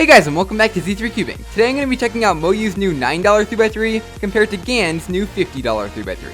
Hey guys, and welcome back to Z3 Cubing. Today I'm going to be checking out MoYu's new $9 3x3 compared to GAN's new $50 3x3.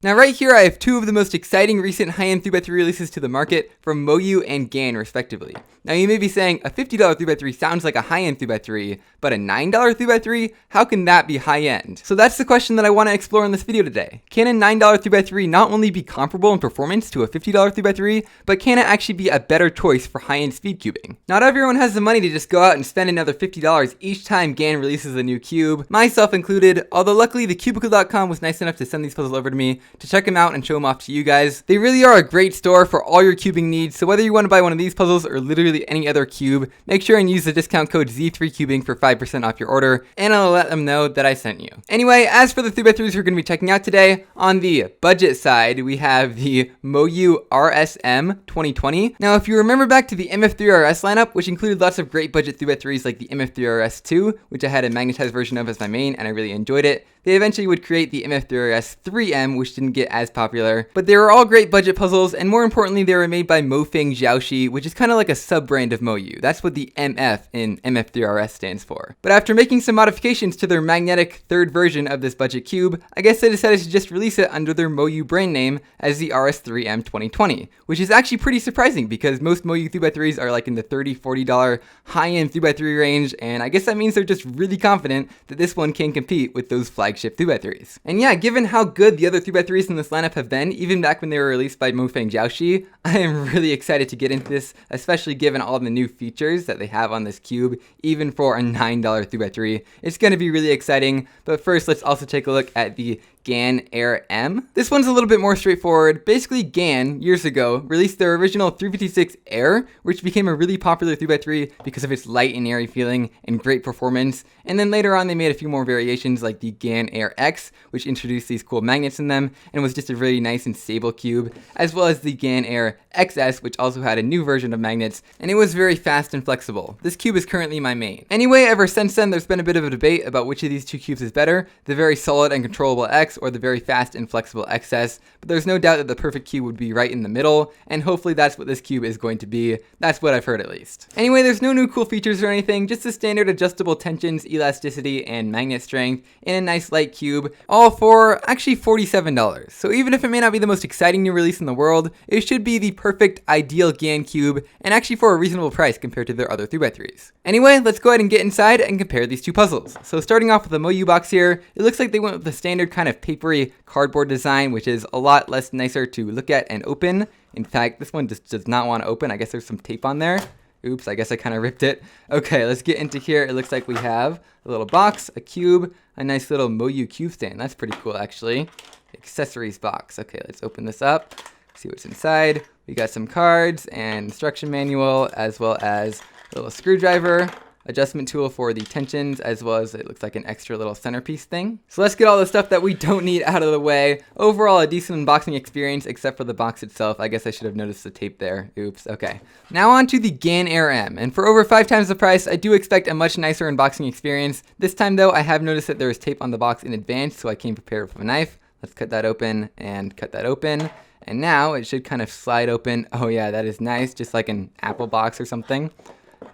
Now right here I have two of the most exciting recent high-end 3x3 releases to the market from MoYu and GAN respectively. Now you may be saying a $50 3x3 sounds like a high-end 3x3, but a $9 3x3? How can that be high-end? So that's the question that I want to explore in this video today. Can a $9 3x3 not only be comparable in performance to a $50 3x3, but can it actually be a better choice for high-end speed cubing? Not everyone has the money to just go out and spend another $50 each time GAN releases a new cube, myself included, although luckily the Cubicle.com was nice enough to send these puzzles over to me to check them out and show them off to you guys. They really are a great store for all your cubing needs, so whether you want to buy one of these puzzles or literally any other cube, make sure and use the discount code Z3Cubing for 5% off your order, and I'll let them know that I sent you. Anyway, as for the 3x3s we're going to be checking out today, on the budget side, we have the MoYu RSM 2020. Now, if you remember back to the MF3RS lineup, which included lots of great budget 3x3s like the MF3RS2, which I had a magnetized version of as my main, and I really enjoyed it, they eventually would create the MF3RS 3M, which didn't get as popular, but they were all great budget puzzles, and more importantly, they were made by Mofeng Jiaoshi, which is kind of like a sub-brand of MoYu. That's what the MF in MF3RS stands for. But after making some modifications to their magnetic third version of this budget cube, I guess they decided to just release it under their MoYu brand name as the RS3M 2020, which is actually pretty surprising because most MoYu 3x3s are like in the $30, $40 high-end 3x3 range, and I guess that means they're just really confident that this one can compete with those flagship 3x3s. And yeah, given how good the other 3x3s in this lineup have been, even back when they were released by Mofeng Jiaoshi, I am really excited to get into this, especially given all the new features that they have on this cube, even for a $9 3x3. It's going to be really exciting, but first let's also take a look at the GAN Air M. This one's a little bit more straightforward. Basically, GAN, years ago, released their original 356 Air, which became a really popular 3x3 because of its light and airy feeling and great performance. And then later on, they made a few more variations like the GAN Air X, which introduced these cool magnets in them and was just a really nice and stable cube, as well as the GAN Air XS, which also had a new version of magnets, and it was very fast and flexible. This cube is currently my main. Anyway, ever since then, there's been a bit of a debate about which of these two cubes is better, the very solid and controllable X or the very fast and flexible XS, but there's no doubt that the perfect cube would be right in the middle, and hopefully that's what this cube is going to be. That's what I've heard at least. Anyway, there's no new cool features or anything, just the standard adjustable tensions, elasticity, and magnet strength in a nice light cube, all for actually $47. So even if it may not be the most exciting new release in the world, it should be the perfect ideal GAN cube, and actually for a reasonable price compared to their other 3x3s. Anyway, let's go ahead and get inside and compare these two puzzles. So starting off with the MoYu box here, it looks like they went with the standard kind of papery cardboard design, which is a lot less nicer to look at and open. In fact, this one just does not want to open. I guess there's some tape on there. Oops, I guess I kind of ripped it. Okay, let's get into here. It looks like we have a little box, a cube, a nice little MoYu cube stand. That's pretty cool, actually. Accessories box. Okay, let's open this up, see what's inside. We got some cards and instruction manual, as well as a little screwdriver, adjustment tool for the tensions, as well as it looks like an extra little centerpiece thing. So let's get all the stuff that we don't need out of the way. Overall, a decent unboxing experience, except for the box itself. I guess I should have noticed the tape there. Oops, okay. Now on to the GAN Air M, and for over 5 times the price, I do expect a much nicer unboxing experience. This time though, I have noticed that there is tape on the box in advance, so I came prepared with a knife. Let's cut that open and cut that open. And now it should kind of slide open. Oh yeah, that is nice, just like an Apple box or something.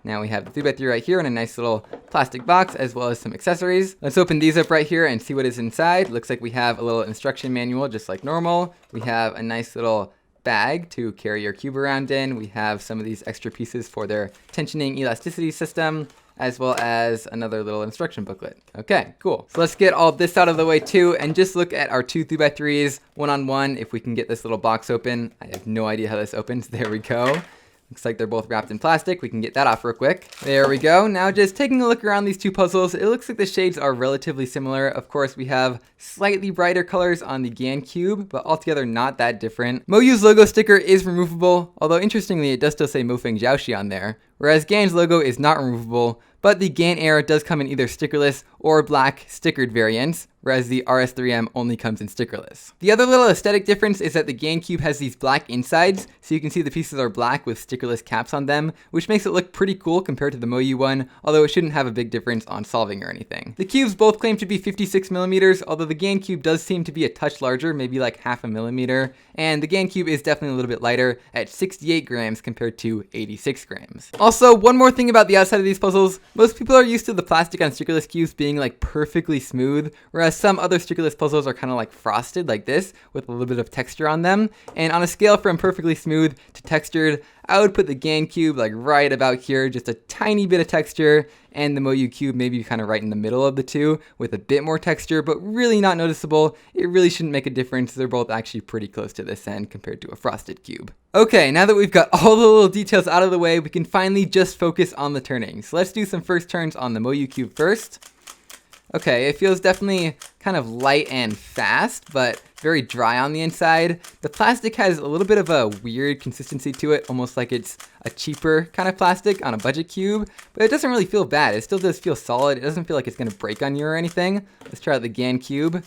Now we have the 3x3 right here in a nice little plastic box, as well as some accessories. Let's open these up right here and see what is inside. Looks like we have a little instruction manual just like normal. We have a nice little bag to carry your cube around in. We have some of these extra pieces for their tensioning elasticity system, as well as another little instruction booklet. Okay, cool. So let's get all this out of the way too, and just look at our two 3x3s one-on-one. If we can get this little box open. I have no idea how this opens. There we go. Looks like they're both wrapped in plastic. We can get that off real quick. There we go. Now just taking a look around these two puzzles, it looks like the shades are relatively similar. Of course, we have slightly brighter colors on the GAN cube, but altogether not that different. MoYu's logo sticker is removable, although interestingly, it does still say Mofeng Jiaoshi on there, whereas GAN's logo is not removable, but the GAN Air does come in either stickerless or black stickered variants, whereas the RS3M only comes in stickerless. The other little aesthetic difference is that the GAN Cube has these black insides, so you can see the pieces are black with stickerless caps on them, which makes it look pretty cool compared to the MoYu one, although it shouldn't have a big difference on solving or anything. The cubes both claim to be 56mm, although the GAN Cube does seem to be a touch larger, maybe like half a millimeter, and the GAN Cube is definitely a little bit lighter at 68 grams compared to 86 grams. Also, one more thing about the outside of these puzzles, most people are used to the plastic on stickerless cubes being like perfectly smooth, whereas some other stickerless puzzles are kind of like frosted like this with a little bit of texture on them. And on a scale from perfectly smooth to textured, I would put the GAN Cube like right about here, just a tiny bit of texture, and the MoYu Cube maybe kind of right in the middle of the two with a bit more texture, but really not noticeable. It really shouldn't make a difference. They're both actually pretty close to this end compared to a frosted cube. Okay, now that we've got all the little details out of the way, we can finally just focus on the turning. So let's do some first turns on the MoYu Cube first. Okay, it feels definitely kind of light and fast, but very dry on the inside. The plastic has a little bit of a weird consistency to it, almost like it's a cheaper kind of plastic on a budget cube, but it doesn't really feel bad. It still does feel solid. It doesn't feel like it's gonna break on you or anything. Let's try out the GAN Cube.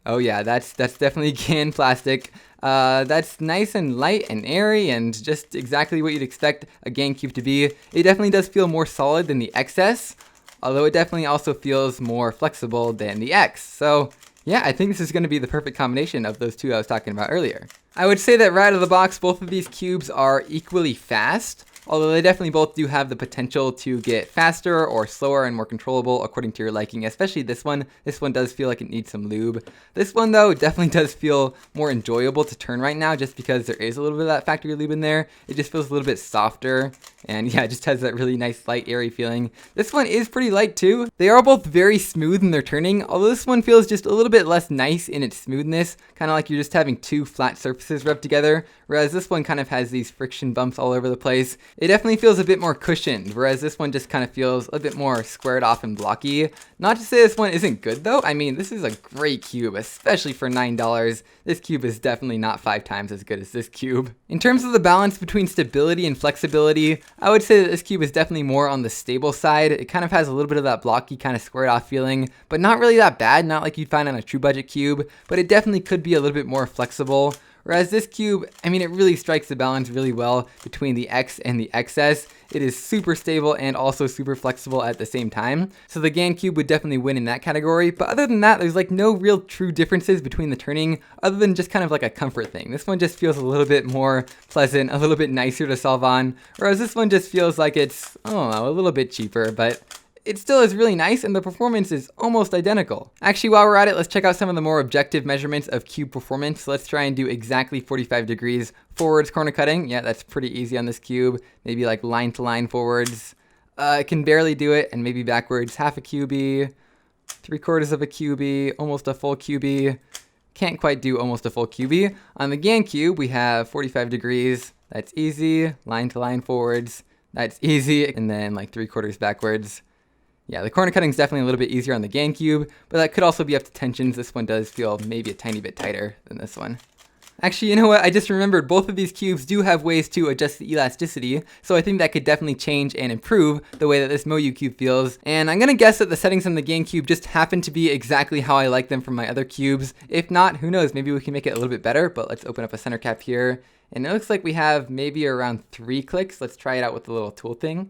Oh yeah, that's definitely GAN plastic. That's nice and light and airy and just exactly what you'd expect a GAN Cube to be. It definitely does feel more solid than the XS, although it definitely also feels more flexible than the X. So yeah, I think this is going to be the perfect combination of those two I was talking about earlier. I would say that right out of the box, both of these cubes are equally fast, although they definitely both do have the potential to get faster or slower and more controllable according to your liking, especially this one. This one does feel like it needs some lube. This one, though, definitely does feel more enjoyable to turn right now just because there is a little bit of that factory lube in there. It just feels a little bit softer, and yeah, it just has that really nice, light, airy feeling. This one is pretty light, too. They are both very smooth in their turning, although this one feels just a little bit less nice in its smoothness, kind of like you're just having two flat surfaces rubbed together, whereas this one kind of has these friction bumps all over the place. It definitely feels a bit more cushioned, whereas this one just kind of feels a bit more squared off and blocky. Not to say this one isn't good though. I mean, this is a great cube, especially for $9. This cube is definitely not 5 times as good as this cube. In terms of the balance between stability and flexibility, I would say that this cube is definitely more on the stable side. It kind of has a little bit of that blocky kind of squared off feeling, but not really that bad, not like you'd find on a true budget cube, but it definitely could be a little bit more flexible. Whereas this cube, I mean, it really strikes the balance really well between the X and the XS. It is super stable and also super flexible at the same time. So the GAN Cube would definitely win in that category. But other than that, there's like no real true differences between the turning other than just kind of like a comfort thing. This one just feels a little bit more pleasant, a little bit nicer to solve on. Whereas this one just feels like it's, I don't know, a little bit cheaper, but it still is really nice and the performance is almost identical. Actually, while we're at it, let's check out some of the more objective measurements of cube performance. So let's try and do exactly 45 degrees forwards corner cutting. Yeah, that's pretty easy on this cube. Maybe like line to line forwards. It can barely do it, and maybe backwards, half a cubie, 3/4 of a cubie, almost a full cubie. Can't quite do almost a full cubie. On the GAN Cube, we have 45 degrees. That's easy. Line to line forwards. That's easy. And then like 3/4 backwards. Yeah, the corner cutting is definitely a little bit easier on the GAN Cube, but that could also be up to tensions. This one does feel maybe a tiny bit tighter than this one. Actually, you know what? I just remembered both of these cubes do have ways to adjust the elasticity, so I think that could definitely change and improve the way that this MoYu Cube feels. And I'm gonna guess that the settings on the GAN Cube just happen to be exactly how I like them from my other cubes. If not, who knows? Maybe we can make it a little bit better, but let's open up a center cap here. And it looks like we have maybe around 3 clicks. Let's try it out with the little tool thing.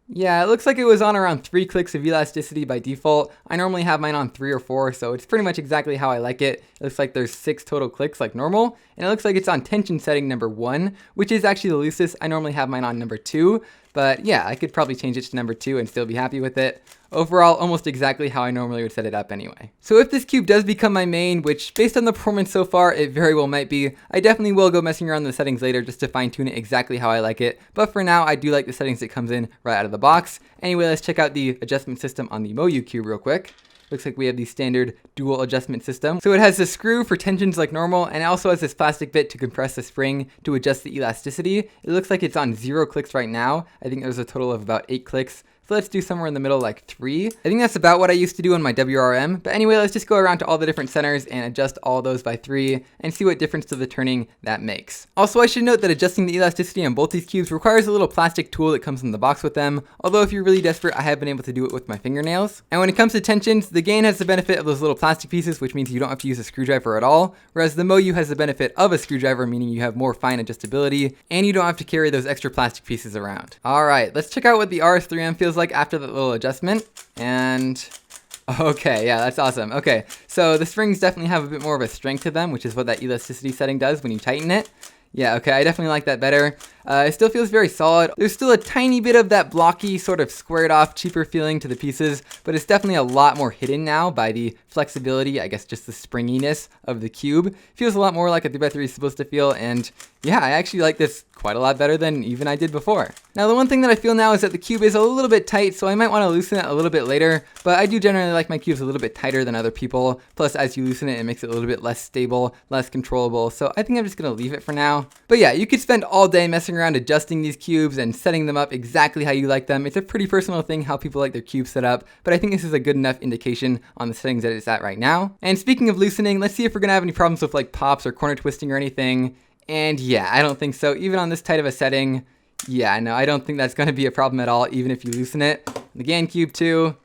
Yeah, it looks like it was on around 3 clicks of elasticity by default. I normally have mine on 3 or 4, so it's pretty much exactly how I like it. It looks like there's 6 total clicks like normal, and it looks like it's on tension setting number 1, which is actually the loosest. I normally have mine on number 2, but yeah, I could probably change it to number 2 and still be happy with it. Overall, almost exactly how I normally would set it up anyway. So if this cube does become my main, which based on the performance so far, it very well might be, I definitely will go messing around the settings later just to fine tune it exactly how I like it. But for now, I do like the settings it comes in right out of the box. Anyway, let's check out the adjustment system on the MoYu Cube real quick. Looks like we have the standard dual adjustment system. So it has the screw for tensions like normal, and it also has this plastic bit to compress the spring to adjust the elasticity. It looks like it's on 0 clicks right now. I think there's a total of about 8 clicks So let's do somewhere in the middle, like 3. I think that's about what I used to do on my WRM. But anyway, let's just go around to all the different centers and adjust all those by 3 and see what difference to the turning that makes. Also, I should note that adjusting the elasticity on both these cubes requires a little plastic tool that comes in the box with them. Although if you're really desperate, I have been able to do it with my fingernails. And when it comes to tensions, the Gain has the benefit of those little plastic pieces, which means you don't have to use a screwdriver at all. Whereas the MoYu has the benefit of a screwdriver, meaning you have more fine adjustability and you don't have to carry those extra plastic pieces around. All right, let's check out what the RS3M feels like after that little adjustment. And okay, yeah, that's awesome. Okay, so the springs definitely have a bit more of a strength to them, which is what that elasticity setting does when you tighten it. Yeah, okay, I definitely like that better. It still feels very solid. There's still a tiny bit of that blocky, sort of squared off, cheaper feeling to the pieces, but it's definitely a lot more hidden now by the flexibility, I guess just the springiness of the cube. Feels a lot more like a 3x3 is supposed to feel, and yeah, I actually like this quite a lot better than even I did before. Now, the one thing that I feel now is that the cube is a little bit tight, so I might want to loosen it a little bit later, but I do generally like my cubes a little bit tighter than other people. Plus, as you loosen it, it makes it a little bit less stable, less controllable, so I think I'm just going to leave it for now. But yeah, you could spend all day messing around adjusting these cubes and setting them up exactly how you like them. It's a pretty personal thing how people like their cubes set up, but I think this is a good enough indication on the settings that it's at right now. And speaking of loosening, let's see if we're going to have any problems with like pops or corner twisting or anything. And yeah, I don't think so. Even on this tight of a setting, yeah, no, I don't think that's going to be a problem at all, even if you loosen it. The Gain cube too.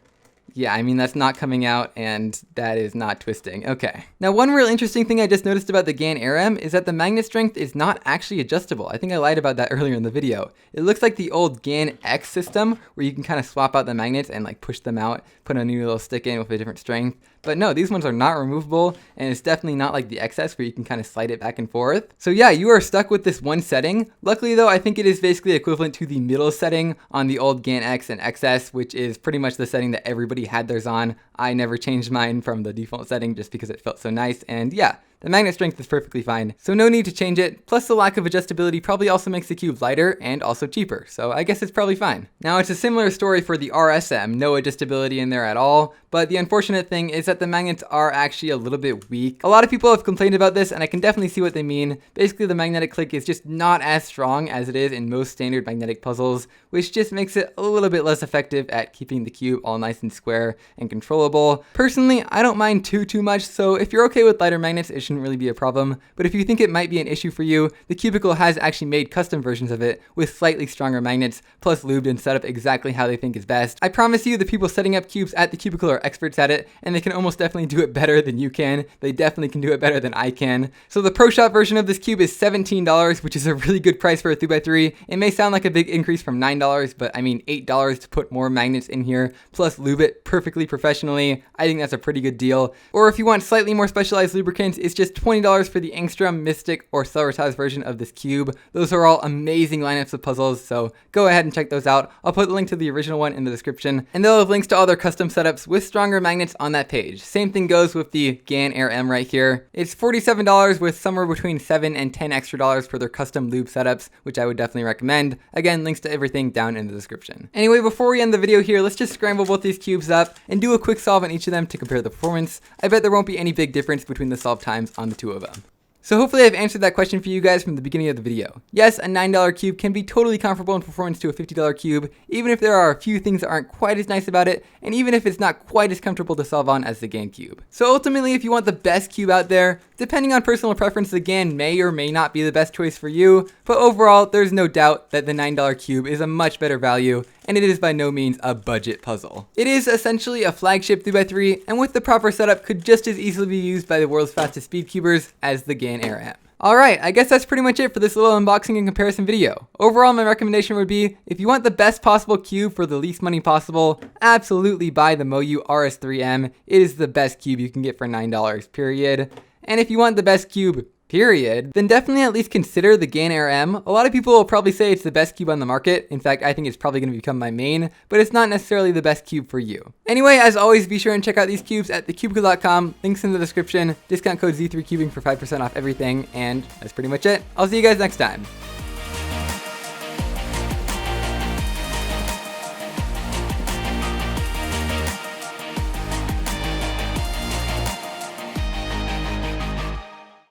Yeah, I mean, that's not coming out and that is not twisting. Okay. Now, one real interesting thing I just noticed about the Gain RM is that the magnet strength is not actually adjustable. I think I lied about that earlier in the video. It looks like the old Gain X system where you can kind of swap out the magnets and like push them out, put a new little stick in with a different strength. But no, these ones are not removable, and it's definitely not like the XS where you can kind of slide it back and forth. So yeah, you are stuck with this one setting. Luckily though, I think it is basically equivalent to the middle setting on the old Gain X and XS, which is pretty much the setting that everybody had theirs on. I never changed mine from the default setting just because it felt so nice, and yeah, the magnet strength is perfectly fine, so no need to change it. Plus the lack of adjustability probably also makes the cube lighter and also cheaper, so I guess it's probably fine. Now it's a similar story for the RSM, no adjustability in there at all, but the unfortunate thing is that the magnets are actually a little bit weak. A lot of people have complained about this, and I can definitely see what they mean. Basically the magnetic click is just not as strong as it is in most standard magnetic puzzles, which just makes it a little bit less effective at keeping the cube all nice and square and controllable. Personally, I don't mind too much, so if you're okay with lighter magnets, it shouldn't really be a problem. But if you think it might be an issue for you, the Cubicle has actually made custom versions of it with slightly stronger magnets, plus lubed and set up exactly how they think is best. I promise you, the people setting up cubes at the Cubicle are experts at it, and they can almost definitely do it better than you can. They definitely can do it better than I can. So the Pro Shop version of this cube is $17, which is a really good price for a 3x3. It may sound like a big increase from $9, but I mean $8 to put more magnets in here, plus lube it perfectly professionally. I think that's a pretty good deal. Or if you want slightly more specialized lubricants, it's just $20 for the Angstrom, Mystic, or Cellritage version of this cube. Those are all amazing lineups of puzzles, so go ahead and check those out. I'll put the link to the original one in the description, and they'll have links to all their custom setups with stronger magnets on that page. Same thing goes with the Gain Air M right here. It's $47 with somewhere between $7 and $10 extra for their custom lube setups, which I would definitely recommend. Again, links to everything down in the description. Anyway, before we end the video here, let's just scramble both these cubes up and do a quick solve on each of them to compare the performance. I bet there won't be any big difference between the solve times on the two of them. So hopefully I've answered that question for you guys from the beginning of the video. Yes, a $9 cube can be totally comparable in performance to a $50 cube, even if there are a few things that aren't quite as nice about it, and even if it's not quite as comfortable to solve on as the Gain cube. So ultimately, if you want the best cube out there, depending on personal preference, the Gain may or may not be the best choice for you, but overall, there's no doubt that the $9 cube is a much better value, and it is by no means a budget puzzle. It is essentially a flagship 3x3, and with the proper setup could just as easily be used by the world's fastest speed cubers as the Gain Air M. Alright, I guess that's pretty much it for this little unboxing and comparison video. Overall, my recommendation would be, if you want the best possible cube for the least money possible, absolutely buy the MoYu RS3M. It is the best cube you can get for $9, period. And if you want the best cube, period, then definitely at least consider the Gain Air M. A lot of people will probably say it's the best cube on the market. In fact, I think it's probably going to become my main, but it's not necessarily the best cube for you. Anyway, as always, be sure and check out these cubes at thecubicle.com. Links in the description. Discount code Z3Cubing for 5% off everything, and that's pretty much it. I'll see you guys next time.